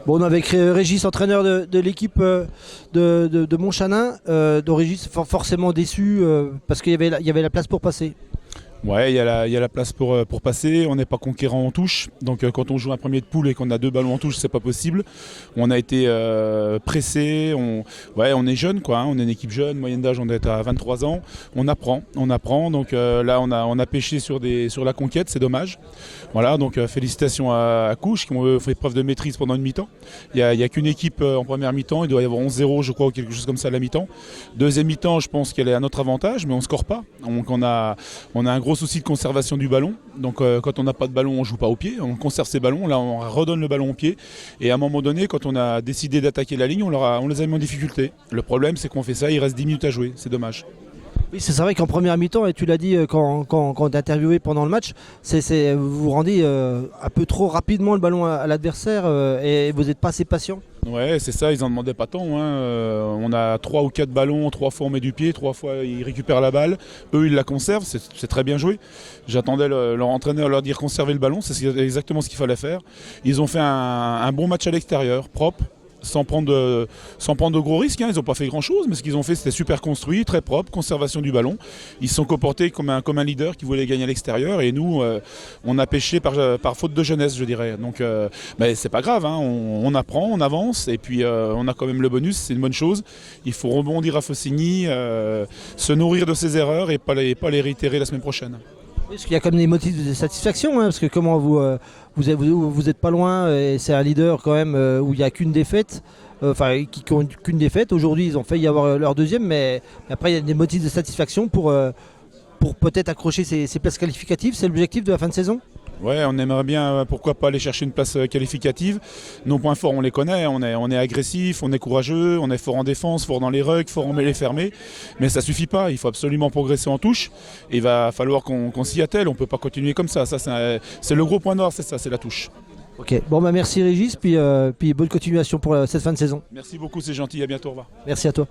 Bon, on avait créé Régis, entraîneur de l'équipe de Montchanin. Donc Régis forcément déçu parce qu'il y avait la place pour passer. Ouais, il y a la place pour passer. On n'est pas conquérant en touche. Donc quand on joue un premier de poule et qu'on a 2 ballons en touche, c'est pas possible. On a été pressé. On est jeune, quoi. On est une équipe jeune, moyenne d'âge, on est à 23 ans. On apprend. Donc là, on a pêché sur la conquête, c'est dommage. Voilà, donc félicitations à Couche qui ont fait preuve de maîtrise pendant une mi-temps. Il n'y a qu'une équipe en première mi-temps. Il doit y avoir 11-0, je crois, ou quelque chose comme ça à la mi-temps. Deuxième mi-temps, je pense qu'elle est à notre avantage, mais on ne score pas. Donc on a un gros souci de conservation du ballon. Donc quand on n'a pas de ballon, on ne joue pas au pied. On conserve ses ballons. Là, on redonne le ballon au pied. Et à un moment donné, quand on a décidé d'attaquer la ligne, on les a mis en difficulté. Le problème, c'est qu'on fait ça, il reste 10 minutes à jouer. C'est dommage. Oui, c'est vrai qu'en première mi-temps, et tu l'as dit quand on t'a interviewé pendant le match, vous rendez un peu trop rapidement le ballon à l'adversaire et vous n'êtes pas assez patient. Ouais, c'est ça, ils en demandaient pas tant. On a 3 ou 4 ballons, 3 fois on met du pied, 3 fois ils récupèrent la balle. Eux, ils la conservent, c'est très bien joué. J'attendais leur entraîneur leur dire conserver le ballon, c'est exactement ce qu'il fallait faire. Ils ont fait un bon match à l'extérieur, propre. Sans prendre de gros risques, ils n'ont pas fait grand chose, mais ce qu'ils ont fait c'était super construit, très propre, conservation du ballon. Ils se sont comportés comme un leader qui voulait gagner à l'extérieur et nous on a pêché par faute de jeunesse, je dirais. Donc c'est pas grave, on apprend, on avance et puis on a quand même le bonus, c'est une bonne chose. Il faut rebondir à Faucigny, se nourrir de ses erreurs et pas les réitérer la semaine prochaine. Parce qu'il y a quand même des motifs de satisfaction, parce que comment vous êtes pas loin et c'est un leader quand même où il n'y a qu'une défaite, qui compte qu'une défaite. Aujourd'hui, ils ont failli y avoir leur deuxième, mais après il y a des motifs de satisfaction pour peut-être accrocher ces places qualificatives. C'est l'objectif de la fin de saison. Ouais, on aimerait bien, pourquoi pas aller chercher une place qualificative. Nos points forts, on les connaît, on est agressif, on est courageux, on est fort en défense, fort dans les rucks, fort en mêlée fermée. Mais ça suffit pas, il faut absolument progresser en touche. Et il va falloir qu'on s'y attelle, on ne peut pas continuer comme ça. Ça c'est le gros point noir, c'est ça, c'est la touche. Ok, bon merci Régis, puis bonne continuation pour cette fin de saison. Merci beaucoup, c'est gentil, à bientôt, au revoir. Merci à toi.